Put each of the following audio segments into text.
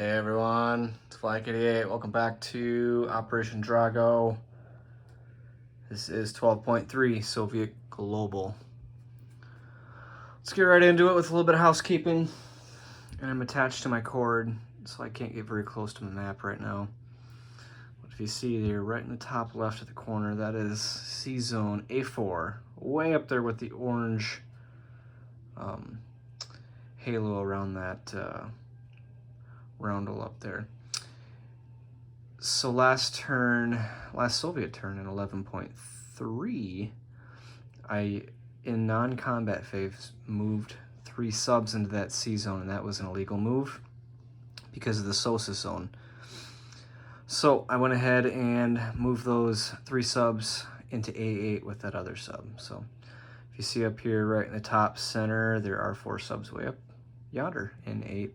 Hey everyone, it's Flag88. Welcome back to Operation Drago. This is 12.3 Soviet Global. Let's get right into it with a little bit of housekeeping. And I'm attached to my cord, so I can't get very close to the map right now. But if you see there, right in the top left of the corner, that is C-Zone A4, way up there with the orange halo around that roundel up there. So last Soviet turn in 11.3, I, in non-combat phase, moved 3 subs into that C zone, and that was an illegal move because of the SOSA zone. So I went ahead and moved those 3 subs into A8 with that other sub. So if you see up here right in the top center, there are 4 subs way up yonder in A8.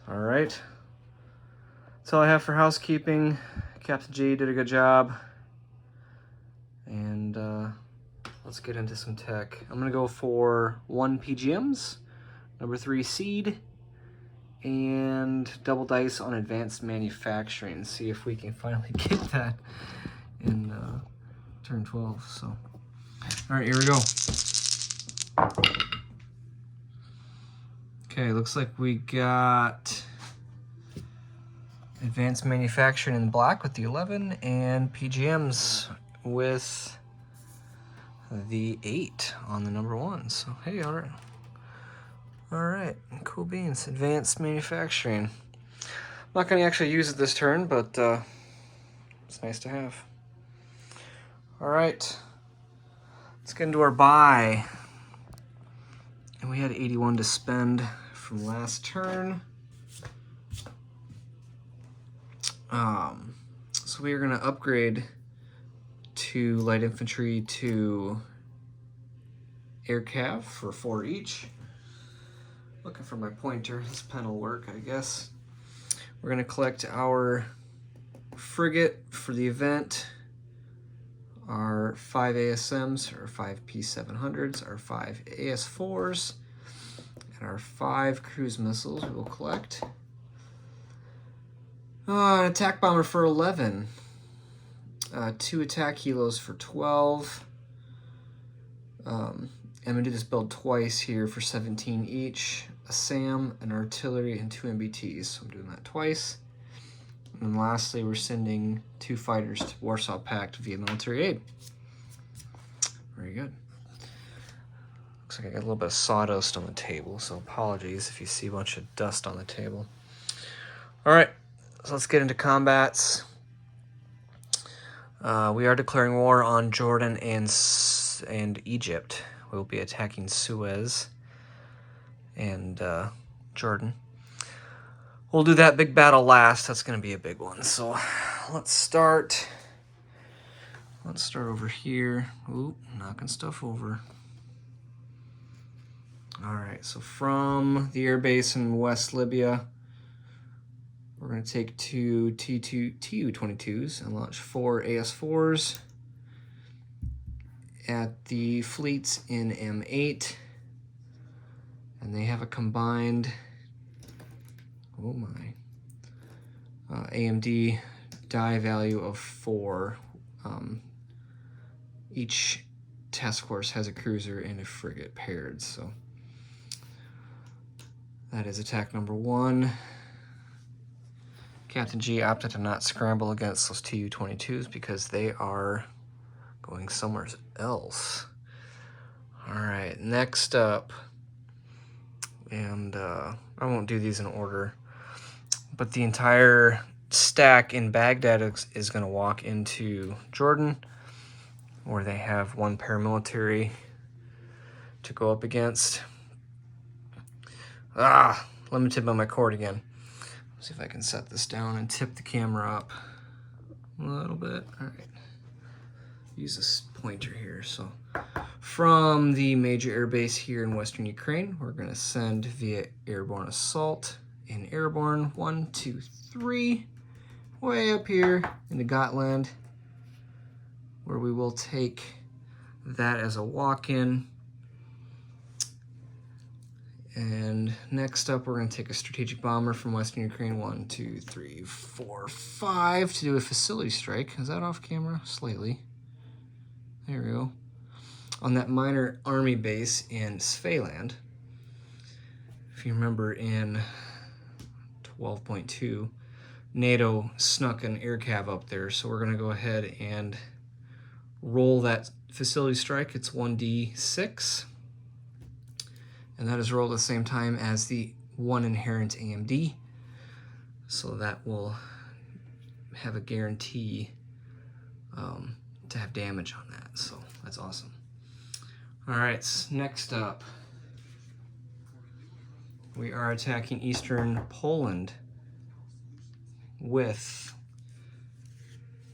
All right, that's all I have for housekeeping. Captain G did a good job. And let's get into some tech. I'm gonna go for 1 PGMs, number 3 seed, and double dice on advanced manufacturing. See if we can finally get that in turn 12. So, all right, here we go. Okay, looks like we got advanced manufacturing in black with the 11 and PGMs with the 8 on the number 1. So, hey, all right, cool beans. Advanced manufacturing. I'm not going to actually use it this turn, but it's nice to have. All right, let's get into our buy. And we had 81 to spend from last turn. So we are going to upgrade to light infantry to air cav for 4 each. Looking for my pointer. This pen will work, I guess. We're going to collect our frigate for the event, our 5 ASMs, our 5 P700s, our 5 AS4s, and our 5 cruise missiles we will collect. An attack bomber for 11. 2 attack helos for 12. I'm going to do this build twice here for 17 each. A SAM, an artillery, and 2 MBTs. So I'm doing that twice. And then lastly, we're sending 2 fighters to Warsaw Pact via military aid. Very good. Looks like I got a little bit of sawdust on the table, so apologies if you see a bunch of dust on the table. All right, so let's get into combats. We are declaring war on Jordan and Egypt. We'll be attacking Suez and Jordan. We'll do that big battle last. That's going to be a big one. So let's start over here. Ooh, knocking stuff over. All right, so from the air base in West Libya, we're going to take 2 Tu-22s and launch 4 AS4s at the fleets in M8. And they have a combined, oh my, AMD die value of 4. Each task force has a cruiser and a frigate paired, so that is attack number 1. Captain G opted to not scramble against those Tu-22s because they are going somewhere else. All right, next up, and I won't do these in order, but the entire stack in Baghdad is going to walk into Jordan, where they have 1 paramilitary to go up against. Limited by my cord again. See if I can set this down and tip the camera up a little bit. All right, use this pointer here. So from the major air base here in Western Ukraine, we're going to send via airborne assault in airborne 1, 2, 3, way up here in the Gotland, where we will take that as a walk-in And next up, we're going to take a strategic bomber from Western Ukraine. 1, 2, 3, 4, 5 to do a facility strike. Is that off camera? Slightly. There we go. On that minor army base in Svealand. If you remember in 12.2, NATO snuck an air cav up there, so we're going to go ahead and roll that facility strike. It's 1d6, and that is rolled at the same time as the one inherent AMD, so that will have a guarantee to have damage on that, so that's awesome. All right, next up, we are attacking Eastern Poland with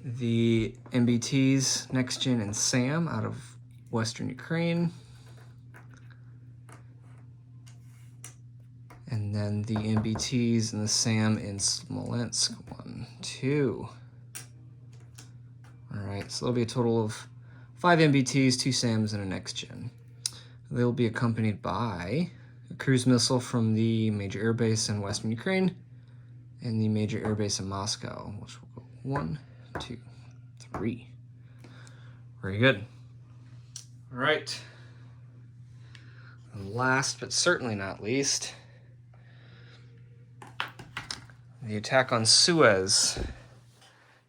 the MBTs Next Gen and SAM out of Western Ukraine. And then the MBTs and the SAM in Smolensk. 1, 2. All right, so there'll be a total of 5 MBTs, 2 SAMs, and a Next Gen. They'll be accompanied by a cruise missile from the major airbase in Western Ukraine and the major airbase in Moscow, which will go 1, 2, 3. Very good. All right. And last but certainly not least, the attack on Suez,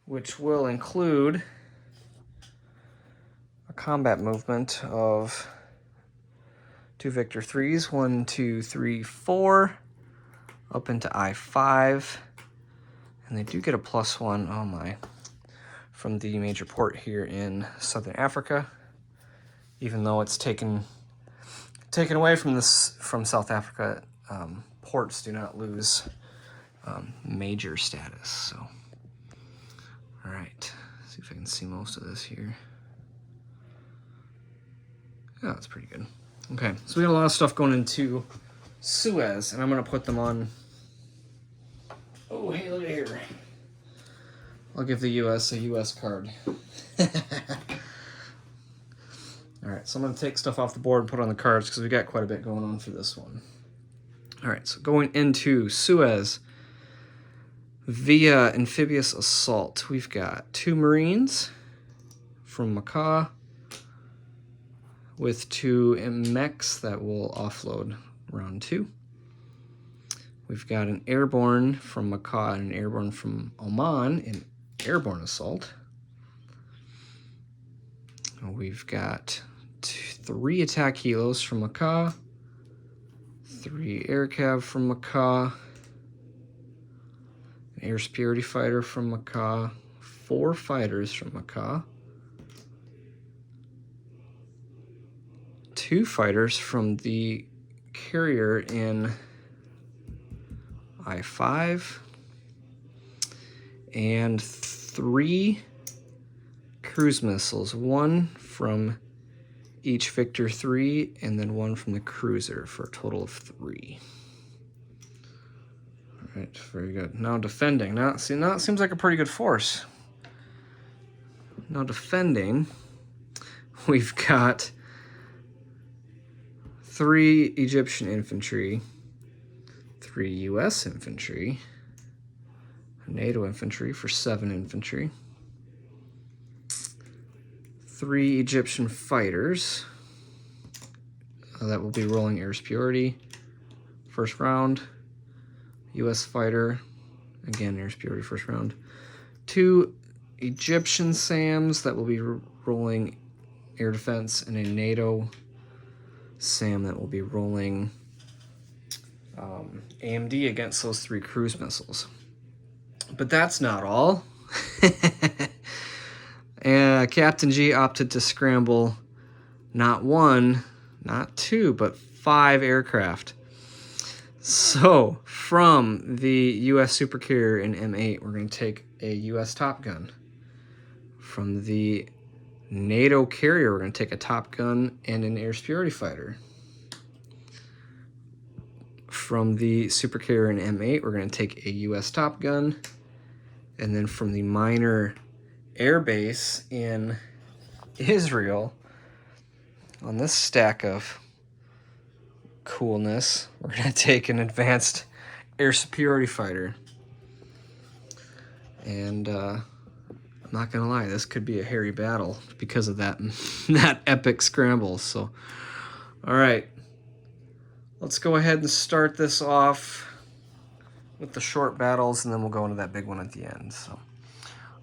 which will include a combat movement of 2 Victor 3s, 1, 2, 3, 4, up into I-5, and they do get a +1, oh my, from the major port here in Southern Africa, even though it's taken away from South Africa. Ports do not lose major status. So, all right, see if I can see most of this here. Yeah, that's pretty good. Okay, so we got a lot of stuff going into Suez, and I'm gonna put them on. Oh, hey, look at here. I'll give the US a US card. All right, so I'm gonna take stuff off the board and put on the cards because we got quite a bit going on for this one. All right, so going into Suez via amphibious assault, we've got 2 Marines from Macaw with 2 mechs that will offload round 2. We've got an airborne from Macaw and an airborne from Oman in airborne assault. We've got 3 attack helos from Macaw, 3 air cav from Macaw, an air superiority fighter from Macaw, 4 fighters from Macaw, 2 fighters from the carrier in I-5, and 3 cruise missiles, 1 from each Victor 3, and then 1 from the cruiser for a total of 3. All right, very good. Now defending. Now it seems like a pretty good force. Now defending, we've got 3 Egyptian infantry, 3 US infantry, NATO infantry for 7 infantry, 3 Egyptian fighters that will be rolling air superiority first round, US fighter, again air superiority first round, 2 Egyptian SAMs that will be rolling air defense, and a NATO SAM that will be rolling AMD against those 3 cruise missiles. But that's not all. Captain G opted to scramble not 1, not 2, but 5 aircraft. So from the US supercarrier in M8, we're going to take a US Top Gun. From the NATO carrier, we're going to take a Top Gun and an air superiority fighter. From the supercarrier in M8, we're going to take a US Top Gun. And then from the minor airbase in Israel, on this stack of coolness, we're going to take an advanced air superiority fighter. And I'm not going to lie, this could be a hairy battle because of that, that epic scramble. So, all right, let's go ahead and start this off with the short battles, and then we'll go into that big one at the end. So,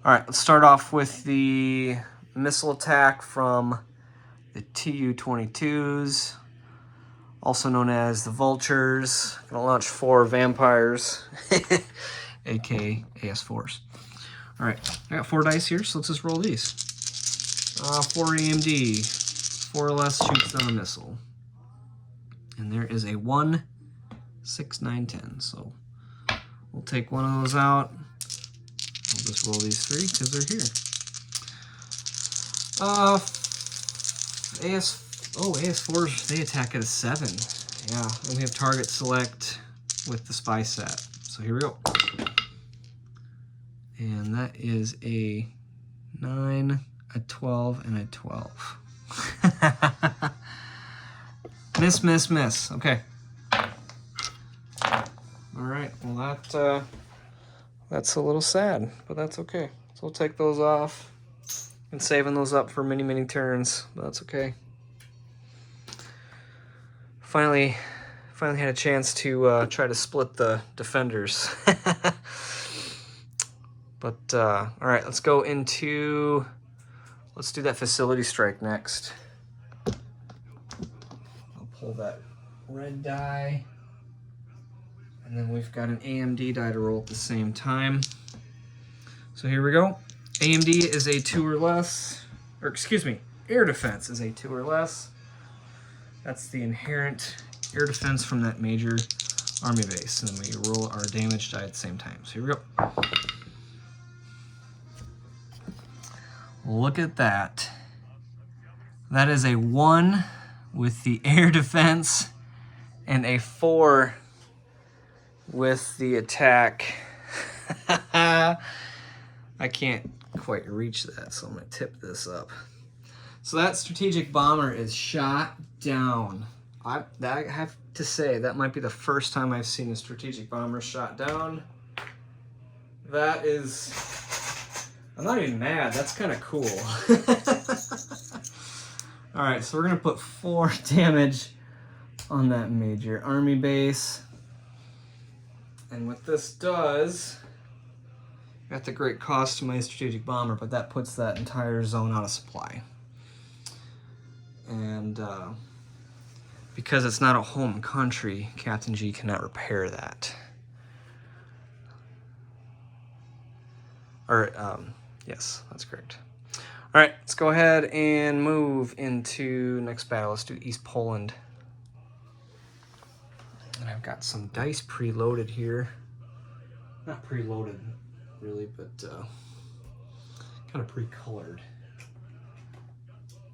all right, let's start off with the missile attack from the Tu-22s, also known as the Vultures. Gonna launch 4 vampires, aka AS4s. All right, I got 4 dice here, so let's just roll these. 4 AMD, 4 or less shoots down a missile. And there is a 1, 6, 9, 10. So we'll take one of those out. I'll just roll these 3 because they're here. AS4s, they attack at a 7. Yeah, and we have target select with the spy set. So here we go. And that is a 9, a 12, and a 12. Miss, miss, miss. Okay. All right. Well, that's a little sad, but that's okay. So we'll take those off. And saving those up for many, many turns, but that's okay. Finally had a chance to try to split the defenders. But, all right, let's go into, let's do that facility strike next. I'll pull that red die. And then we've got an AMD die to roll at the same time. So here we go. AMD is a 2 or less, or excuse me, air defense is a 2 or less. That's the inherent air defense from that major army base. And then we roll our damage die at the same time. So here we go. Look at that. That is a 1 with the air defense and a 4 with the attack. I can't quite reach that, so I'm going to tip this up. So that strategic bomber is shot down. I have to say, that might be the first time I've seen a strategic bomber shot down. That is... I'm not even mad. That's kind of cool. All right, so we're going to put 4 damage on that major army base. And what this does... Got the great cost to my strategic bomber, but that puts that entire zone out of supply. And because it's not a home country, Captain G cannot repair that. Or, yes, that's correct. All right, let's go ahead and move into next battle. Let's do East Poland. And I've got some dice preloaded here. Not preloaded, really, but kind of pre-colored.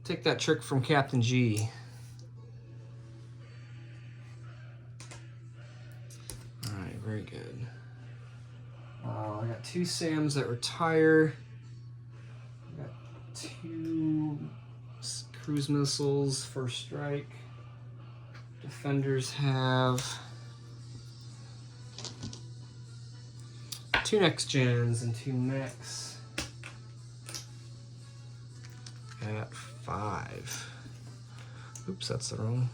Take that trick from Captain G. All right, very good. I got 2 SAMs that retire. I got 2 cruise missiles, first strike. Defenders have 2 next gens and 2 mechs at 5. Oops, that's the wrong.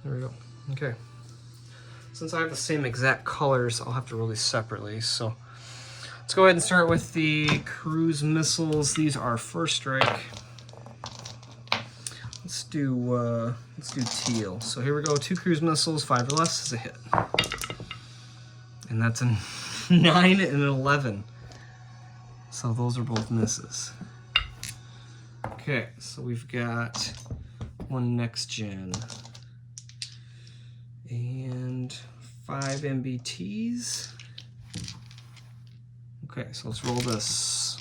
There we go. Okay. Since I have the same exact colors, I'll have to roll these separately. So let's go ahead and start with the cruise missiles. These are first strike. Let's do teal. So here we go. 2 cruise missiles, 5 or less is a hit. And that's a 9 and an 11. So those are both misses. Okay, so we've got 1 next gen. And 5 MBTs. Okay, so let's roll this.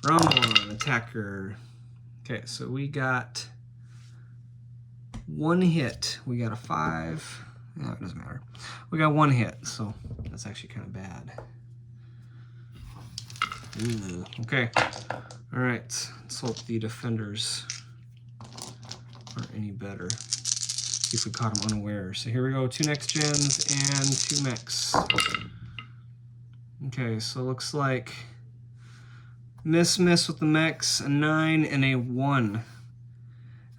Round 1, attacker. Okay, so we got 1 hit. We got a 5. No, it doesn't matter. We got 1 hit, so that's actually kind of bad. Ooh, okay. All right, let's hope the defenders aren't any better. See if we caught him unaware. So here we go, 2 next gens and 2 mechs. Okay, so it looks like miss with the mechs, a 9 and a 1.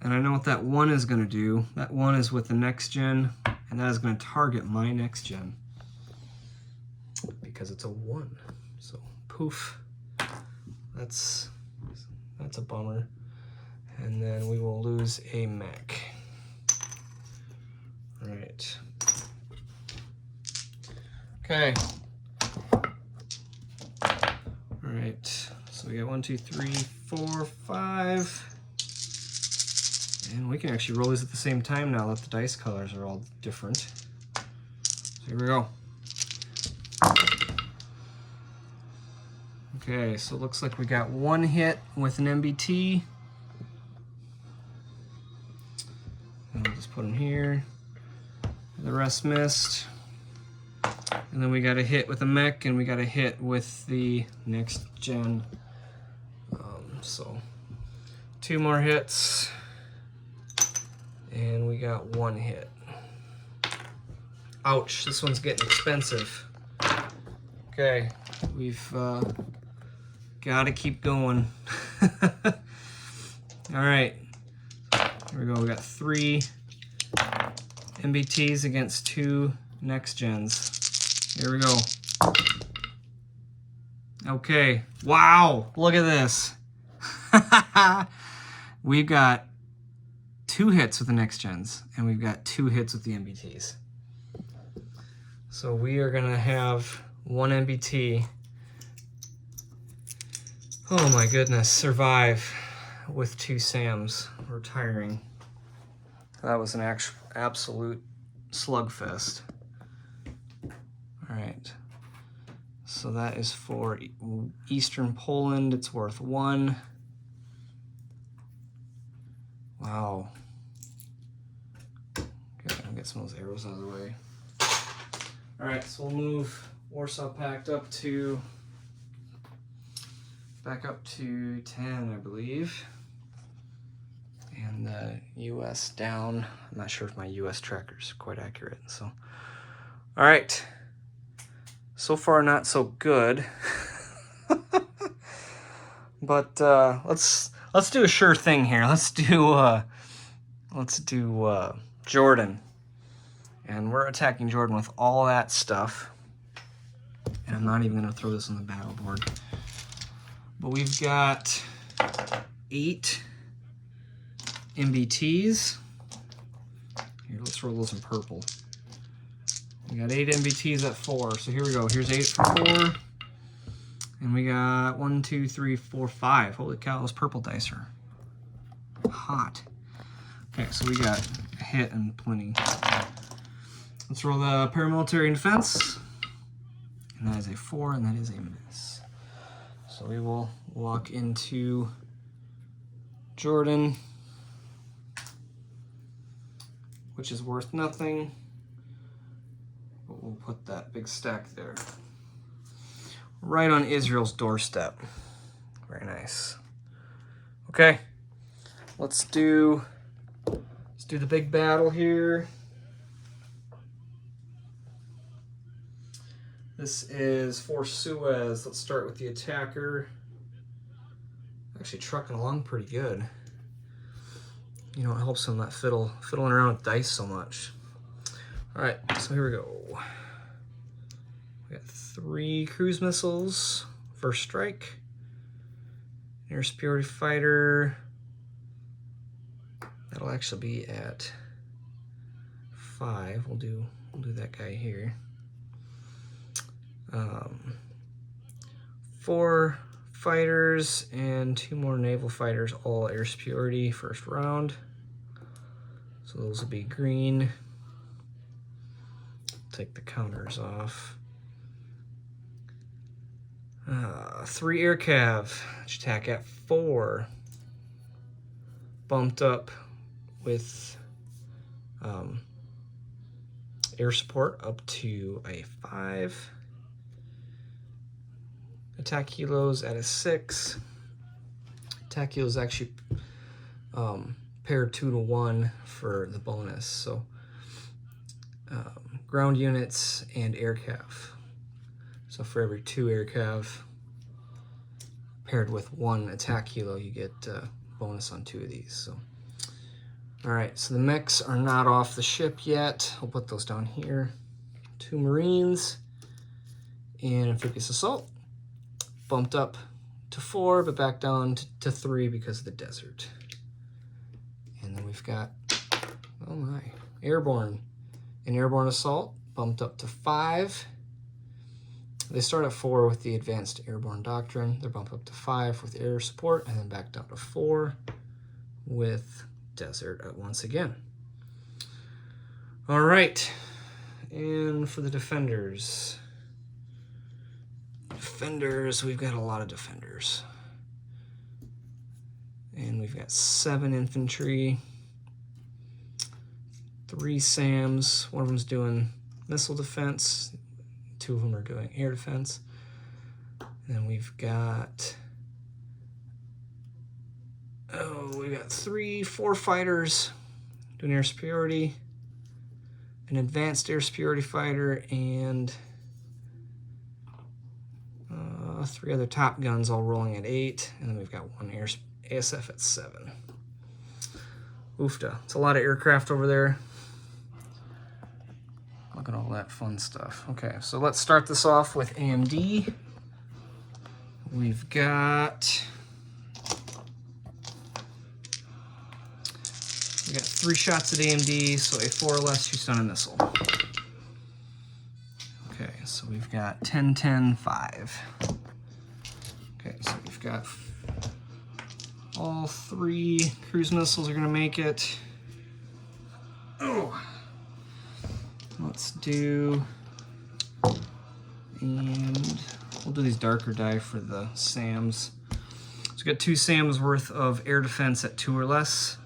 And I know what that 1 is going to do. That 1 is with the next gen, and that is going to target my next gen. Because it's a 1. So poof. That's a bummer. And then we will lose a mech. All right. Okay. All right. So we got 1, 2, 3, 4, 5. And we can actually roll these at the same time now that the dice colors are all different. So here we go. Okay, so it looks like we got 1 hit with an MBT. And we'll just put them here. The rest missed. And then we got a hit with a mech, and we got a hit with the next gen. So 2 more hits. And we got 1 hit. Ouch, this one's getting expensive. Okay, we've got to keep going. All right, here we go. We got 3 MBTs against 2 next gens. Here we go. Okay, wow, look at this. We've got 2 hits with the next gens, and we've got 2 hits with the MBTs. So we are gonna have 1 MBT. Oh my goodness, survive with 2 SAMs retiring. That was an absolute slugfest. All right, so that is for Eastern Poland. It's worth 1. Wow. Okay, I'll get some of those arrows out of the way. All right, so we'll move Warsaw Pact back up to 10, I believe. And the US down. I'm not sure if my US tracker's quite accurate. So, all right. So far, not so good. But let's do a sure thing here. Let's do Jordan. And we're attacking Jordan with all that stuff. And I'm not even going to throw this on the battle board. But we've got 8 MBTs. Here, let's roll those in purple. We got 8 MBTs at 4. So here we go. Here's 8 for 4. And we got 1, 2, 3, 4, 5. Holy cow, those purple dice are hot. Okay, so we got a hit and plenty. Let's roll the paramilitary and defense. And that is a 4, and that is a miss. So we will walk into Jordan, which is worth nothing. But we'll put that big stack there. Right on Israel's doorstep. Very nice. Okay, let's do the big battle here. This is for Suez. Let's start with the attacker. Actually trucking along pretty good. You know, it helps him not fiddling around with dice so much. All right, so here we go. We got 3 cruise missiles, first strike. Air superiority fighter. That'll actually be at 5. We'll do that guy here. 4 fighters and 2 more naval fighters, all air superiority, first round. So those will be green. Take the counters off. 3 air cav, which attack at 4. Bumped up with air support up to a 5. Attack kilos at a 6. Attack kilos actually pair 2 to 1 for the bonus. So ground units and air cav. So for every 2 air cav paired with 1 attack helo, you get bonus on 2 of these. So, all right, so the mechs are not off the ship yet. I'll put those down here. 2 Marines and amphibious assault. Bumped up to 4, but back down to 3 because of the desert. And then we've got, oh my, airborne and airborne assault bumped up to 5. They start at 4 with the advanced airborne doctrine. They're bumped up to 5 with air support, and then back down to 4 with desert once again. All right, and for the defenders. Defenders, we've got a lot of defenders. And we've got 7 infantry, 3 SAMs. One of them's doing missile defense. 2 of them are doing air defense. And then we've got, we got 4 fighters doing air superiority, an advanced air superiority fighter, and 3 other top guns all rolling at 8. And then we've got 1 ASF at 7. Oofta. It's a lot of aircraft over there. Look at all that fun stuff. Okay, so let's start this off with AMD. We've got 3 shots at AMD, so a 4 or less shoots down a missile. Okay, so we've got 10, 10, 5. Okay, so we've got all 3 cruise missiles are gonna make it. Oh. Let's do, and we'll do these darker die for the SAMs. So we got 2 SAMs worth of air defense at 2 or less.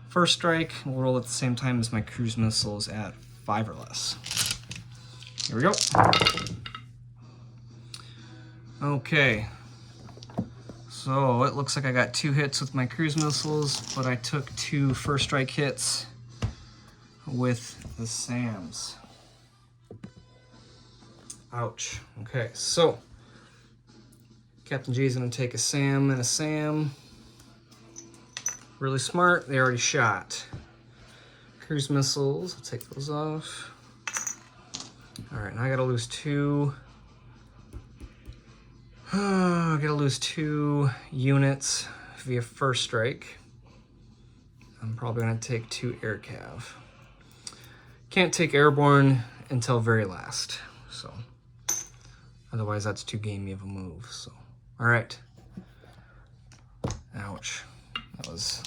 First strike, we'll roll at the same time as my cruise missiles at 5 or less. Here we go. Okay. So it looks like I got 2 hits with my cruise missiles, but I took 2 first strike hits with the SAMs. Ouch. Okay, so Captain G's gonna take a SAM and a SAM. Really smart, they already shot. Cruise missiles, I'll take those off. All right, now I gotta lose 2. I gotta lose 2 units via first strike. I'm probably gonna take 2 air cav. Can't take airborne until very last, so otherwise that's too gamey of a move. So, all right. Ouch, that was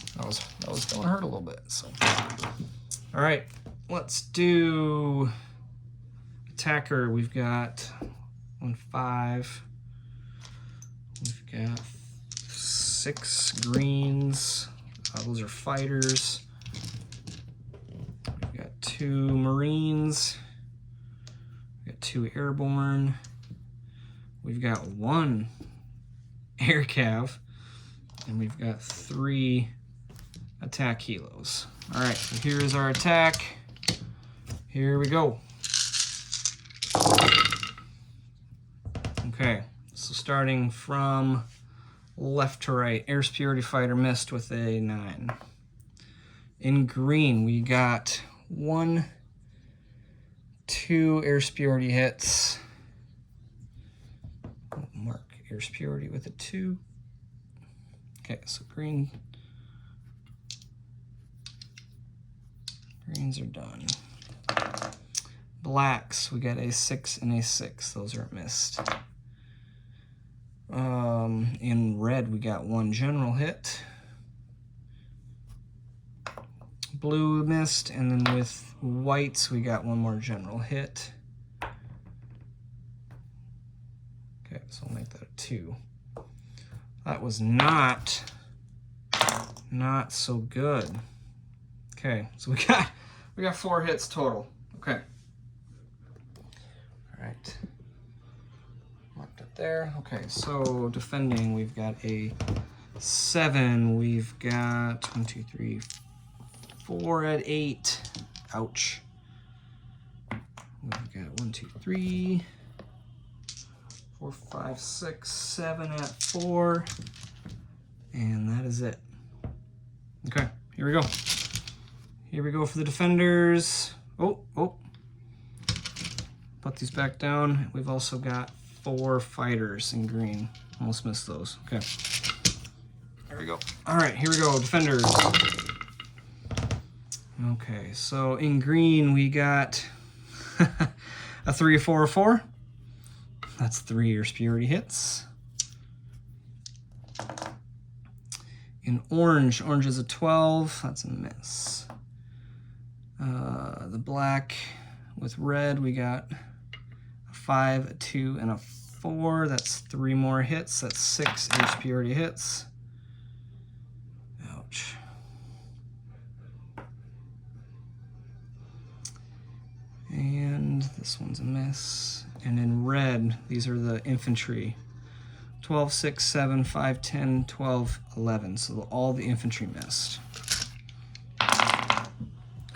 gonna hurt a little bit. So, all right, let's do attacker. We've got 1, 5. We've got 6 greens. Those are fighters. 2 Marines, we've got 2 airborne, we've got 1 air cav, and we've got 3 attack helos. All right, so here is our attack. Here we go. Okay, so starting from left to right, air superiority fighter missed with a 9. In green, we got 1, 2 air superiority hits. I'll mark air superiority with a 2. Okay, so greens are done. Blacks, we got a 6 and a 6. Those are missed. In red, we got 1 general hit. Blue missed, and then with whites, we got 1 more general hit. Okay, so we'll make that a 2. That was not so good. Okay, so we got 4 hits total. Okay. All right. Marked it there. Okay, so defending, we've got a 7. We've got 1, 2, 3, 4 at 8. Ouch. We've got 1, 2, 3, 4, 5, 6, 7 at 4. And that is it. Okay, here we go. Here we go for the defenders. Oh. Put these back down. We've also got 4 fighters in green. Almost missed those. Okay. There we go. All right, here we go, defenders. Okay, so in green we got a 3, a 4, a 4. That's 3 Air Superiority hits. In orange is a 12. That's a miss. The black with red, we got a 5, a 2, and a 4. That's 3 more hits. That's 6 Air Superiority hits. Ouch. And this one's a miss. And in red, these are the infantry. 12, 6, 7, 5, 10, 12, 11. So all the infantry missed.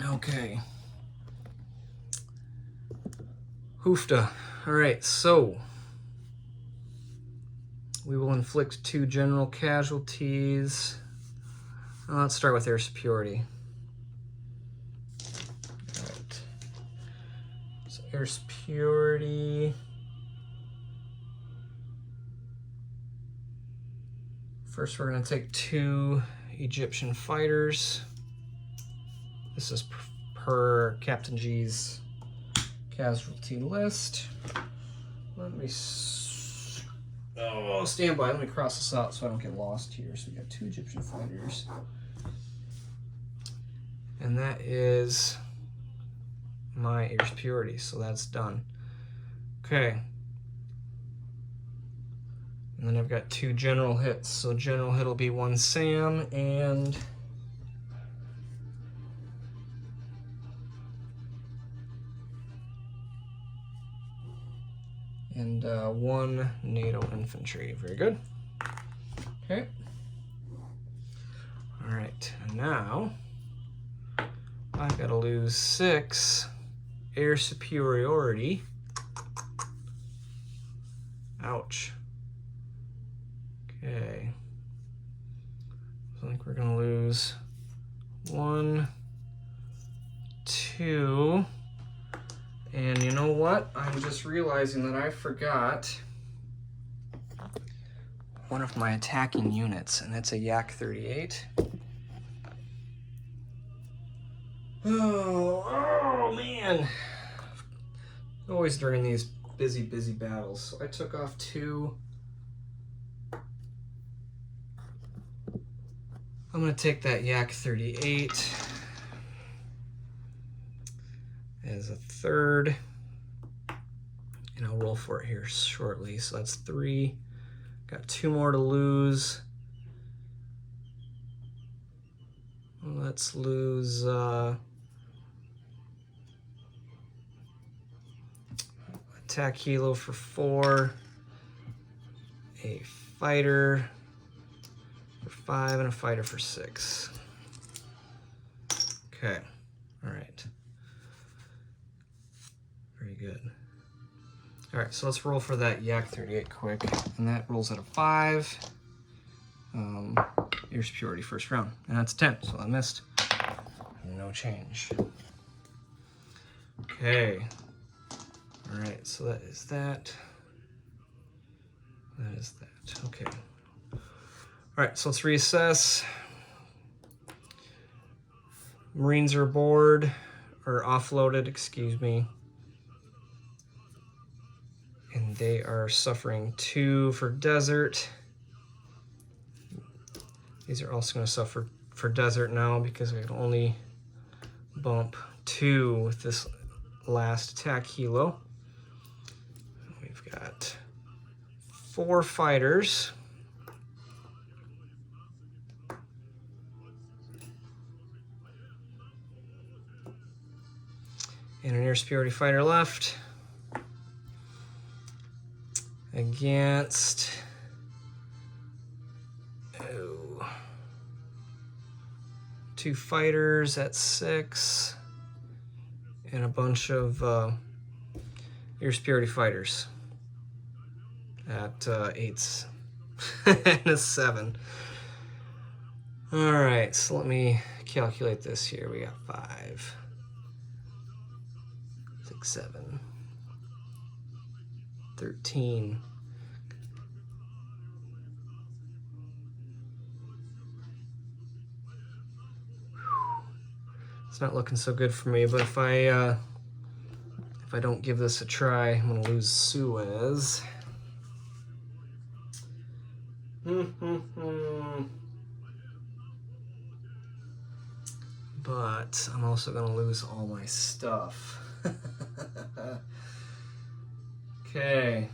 Okay. Hoofda. All right, so we will inflict 2 general casualties. Let's start with Air Superiority. All right. So Air Superiority. First, we're going to take 2 Egyptian fighters. This is per Captain G's casualty list. Let me stand by. Let me cross this out so I don't get lost here. So we got 2 Egyptian fighters, and that is my Air Superiority. So that's done. Okay. And then I've got 2 general hits. So general hit will be 1 SAM and 1 NATO infantry. Very good. Okay. All right. And now I've got to lose 6 Air Superiority. Ouch. Okay. So I think we're gonna lose 1, 2, and you know what? I'm just realizing that I forgot one of my attacking units, and it's a Yak-38. Oh man! Always during these busy battles. So I took off 2. I'm going to take that Yak-38 as a 3rd, and I'll roll for it here shortly. So that's 3. Got 2 more to lose. Let's lose attack helo for 4, a fighter for 5, and a fighter for 6. Okay, all right. Very good. All right, so let's roll for that Yak-38 quick, and that rolls at a 5. Air Superiority first round, and that's 10, so I missed. No change. Okay. All right, so that is that. That is that. Okay. All right, so let's reassess. Marines are aboard, or offloaded, excuse me. And they are suffering 2 for desert. These are also going to suffer for desert now because we can only bump 2 with this last attack helo. We've got 4 fighters. And an Air Superiority fighter left against, oh, 2 fighters at 6, and a bunch of air superiority fighters at 8s and a 7. All right, so let me calculate this here. We got 5, 6, 7, 13. It's not looking so good for me, but if I don't give this a try, I'm gonna lose Suez. But I'm also gonna lose all my stuff. Okay.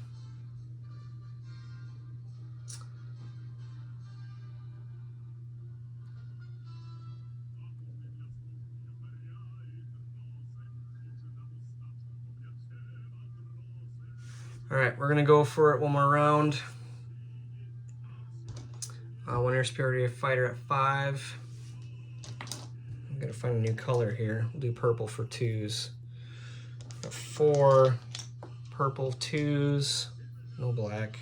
All right, we're gonna go for it one more round. 1 air superiority fighter at 5. I'm gonna find a new color here. We'll do purple for 2s. Got 4 purple 2s, no black.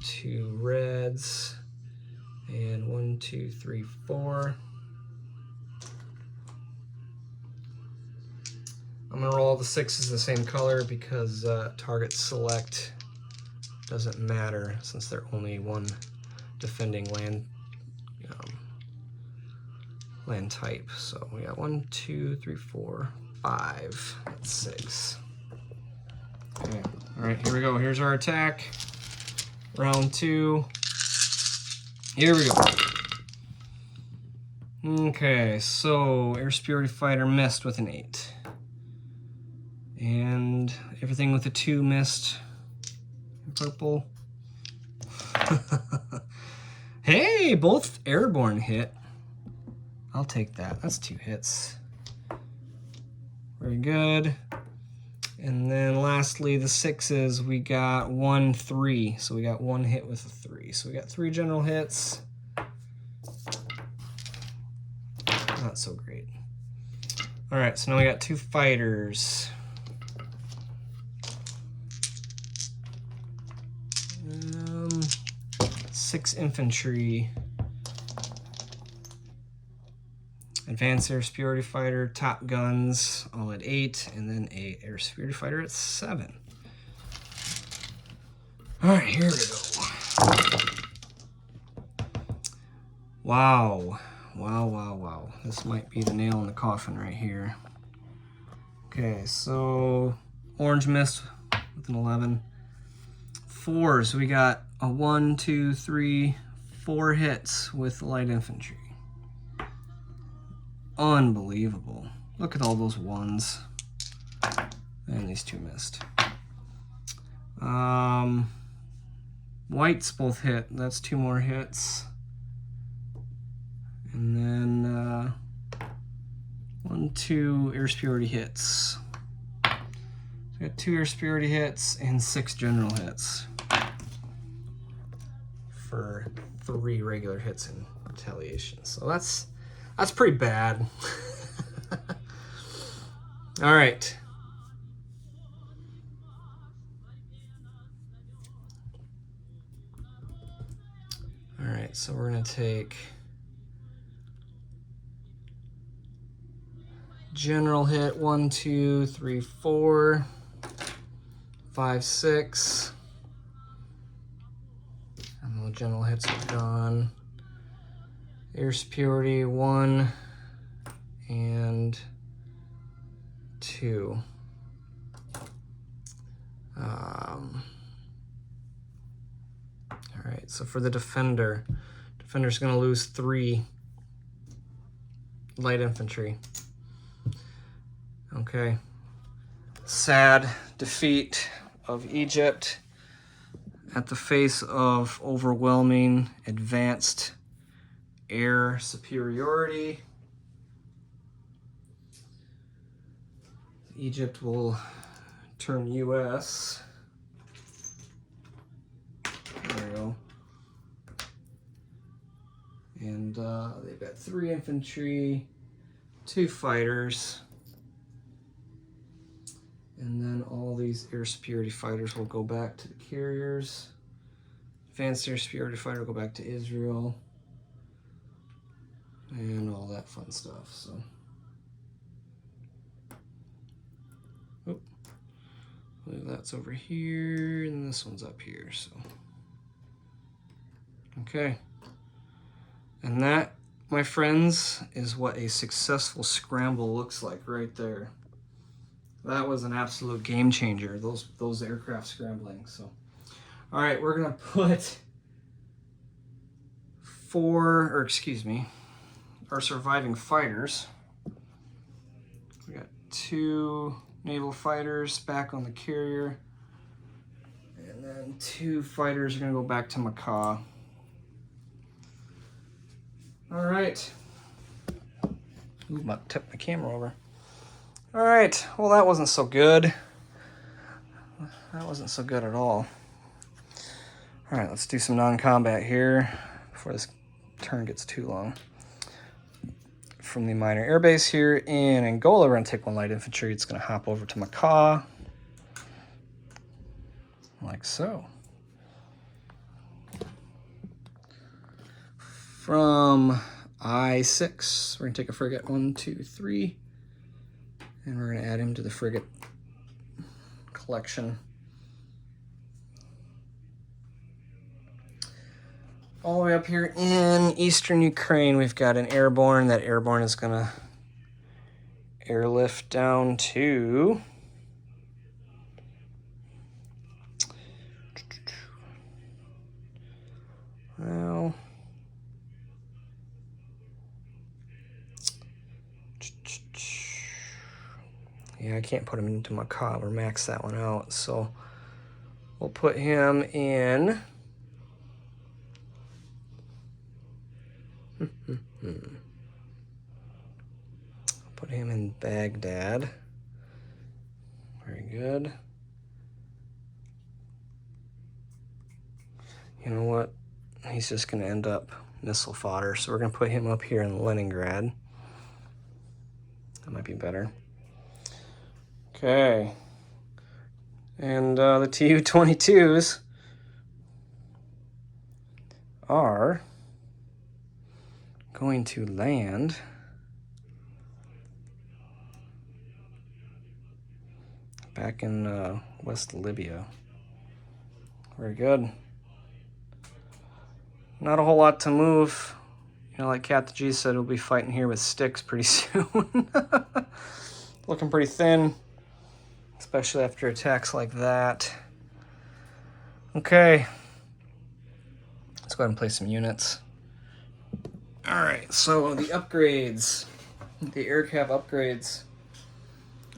2 reds, and 1, 2, 3, 4. I'm gonna roll all the 6s the same color because target select doesn't matter since they're only one defending land type. So we got 1, 2, 3, 4, 5. That's 6. Okay. All right, here we go. Here's our attack. Round 2. Here we go. Okay, so air superiority fighter missed with an 8. And everything with a 2 missed. Purple. Hey, both airborne hit. I'll take that. That's 2 hits. Very good. And then lastly, the 6s, we got 1, 3. So we got 1 hit with a 3. So we got 3 general hits. Not so great. All right, so now we got 2 fighters. 6 infantry. Advanced air superiority fighter, top guns, all at 8, and then a air superiority fighter at 7. All right, here we go. Wow. Wow, wow, wow. This might be the nail in the coffin right here. Okay, so orange missed with an 11. 4s, we got a 1, 2, 3, 4 hits with light infantry. Unbelievable. Look at all those 1s. And these 2 missed. Whites both hit. That's 2 more hits. And then 1, 2 air superiority hits. So we got 2 air superiority hits and 6 general hits for 3 regular hits in retaliation. So that's pretty bad. All right. All right, so we're gonna take general hit 1, 2, 3, 4, 5, 6. And the general hits are gone. Air superiority 1 and 2. All right, so for the defender's gonna lose 3 light infantry. Okay. Sad defeat of Egypt at the face of overwhelming advanced air superiority. Egypt will turn US. There we go. And they've got 3 infantry, 2 fighters, and then all these air superiority fighters will go back to the carriers. Advanced air superiority fighter will go back to Israel, and all that fun stuff. So, oh, that's over here, and this one's up here. So, okay, and that, my friends, is what a successful scramble looks like right there. That was an absolute game changer, those aircraft scrambling. So, all right, we're gonna put our surviving fighters. We got 2 naval fighters back on the carrier, and then 2 fighters are gonna go back to Macaw. All right. Ooh, I'm about to tip my camera over. All right, well, that wasn't so good. That wasn't so good at all. All right, let's do some non-combat here before this turn gets too long. From the minor airbase here in Angola, we're gonna take 1 light infantry. It's gonna hop over to Macaw, like so. From I-6, we're gonna take a frigate, 1, 2, 3, and we're gonna add him to the frigate collection. All the way up here in eastern Ukraine, we've got an airborne. That airborne is gonna airlift down to well, yeah, I can't put him into Macaw or max that one out, so we'll put him in put him in Baghdad. Very good. You know what? He's just going to end up missile fodder, so we're going to put him up here in Leningrad. That might be better. Okay. And the Tu-22s are going to land back in West Libya. Very good. Not a whole lot to move. You know, like Cat G said, we'll be fighting here with sticks pretty soon. Looking pretty thin, especially after attacks like that. Okay. Let's go ahead and place some units. All right, so the upgrades, the aircraft upgrades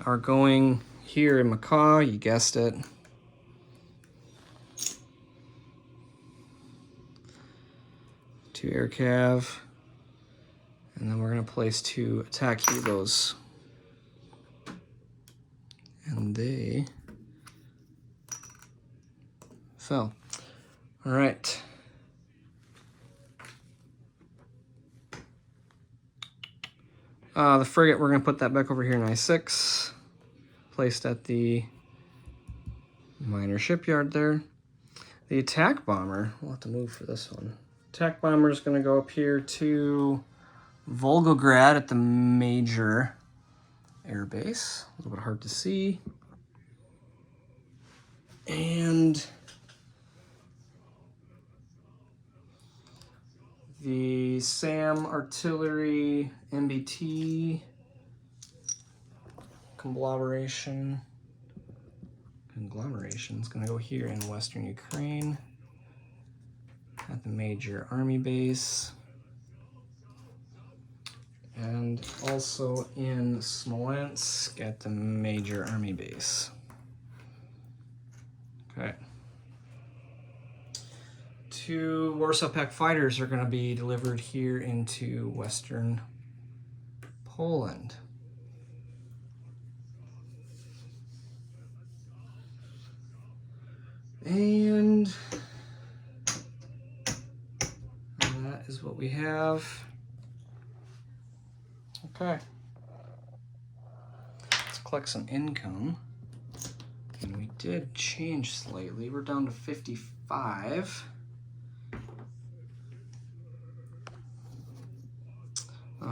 are going here in Macaw, you guessed it. Two aircav, and then we're gonna place 2 attack helos. And they fell. All right. The frigate, we're going to put that back over here in I-6, placed at the minor shipyard there. The attack bomber, we'll have to move for this one. Attack bomber is going to go up here to Volgograd at the major air base. A little bit hard to see. And the SAM artillery MBT conglomeration is going to go here in Western Ukraine at the major army base, and also in Smolensk at the major army base. Okay. 2 Warsaw Pact fighters are going to be delivered here into Western Poland. And that is what we have. Okay. Let's collect some income. And we did change slightly. We're down to 55.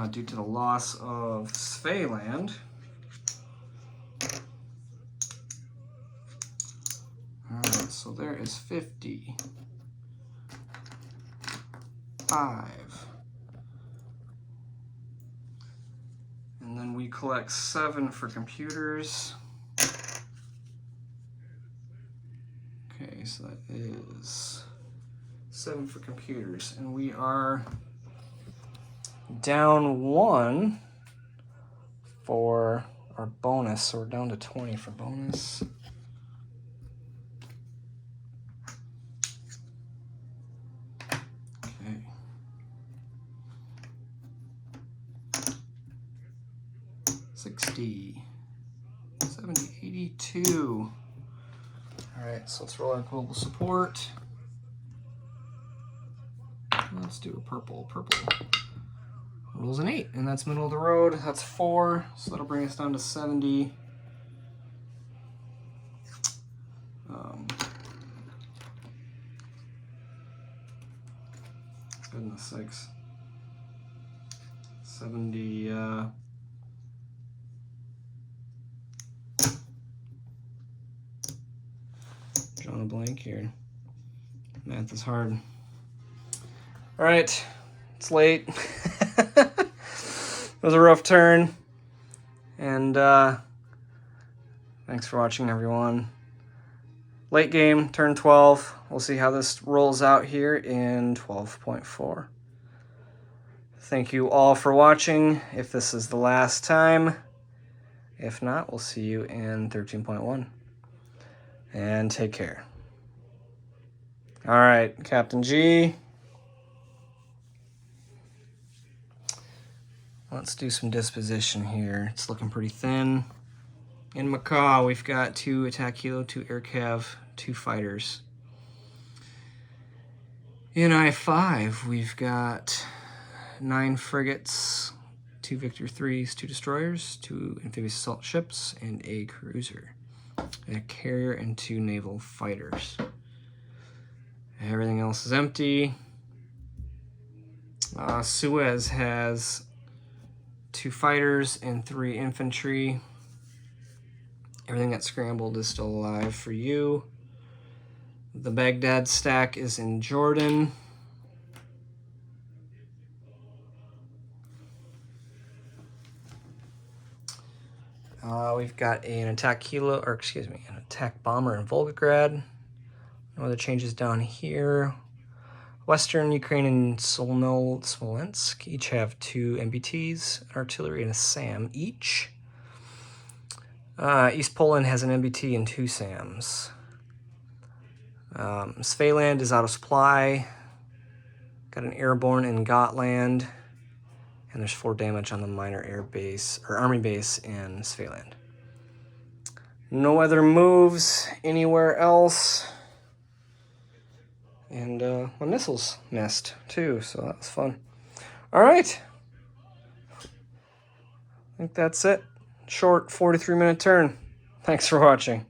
Due to the loss of Svealand. Alright, so there is 55. And then we collect 7 for computers. Okay, so that is 7 for computers. And we are down 1 for our bonus, so we're down to 20 for bonus. Okay. 60, 70, 82. All right, so let's roll our global support. Let's do a purple. Rolls an 8, and that's middle of the road. That's 4, so that'll bring us down to 70. Let's go in the 6. 70. Drawing a blank here. Math is hard. All right, it's late. It was a rough turn, and thanks for watching, everyone. Late game, turn 12. We'll see how this rolls out here in 12.4. Thank you all for watching, if this is the last time. If not, we'll see you in 13.1. And take care. All right, Captain G. Let's do some disposition here. It's looking pretty thin. In Macaw, we've got 2 attack helo, 2 air cav, 2 fighters. In I-5, we've got 9 frigates, 2 Victor 3s, 2 destroyers, 2 amphibious assault ships, and a cruiser. A carrier and 2 naval fighters. Everything else is empty. Suez has 2 fighters and 3 infantry. Everything that's scrambled is still alive for you. The Baghdad stack is in Jordan. We've got an attack helo, or excuse me, an attack bomber in Volgograd. No other changes down here. Western Ukraine and Smolensk each have 2 MBTs, artillery, and a SAM each. East Poland has an MBT and 2 SAMs. Svealand is out of supply. Got an airborne in Gotland. And there's 4 damage on the minor air base, or army base in Svealand. No other moves anywhere else. And my missiles missed too, so that was fun. All right. I think that's it. Short 43-minute turn. Thanks for watching.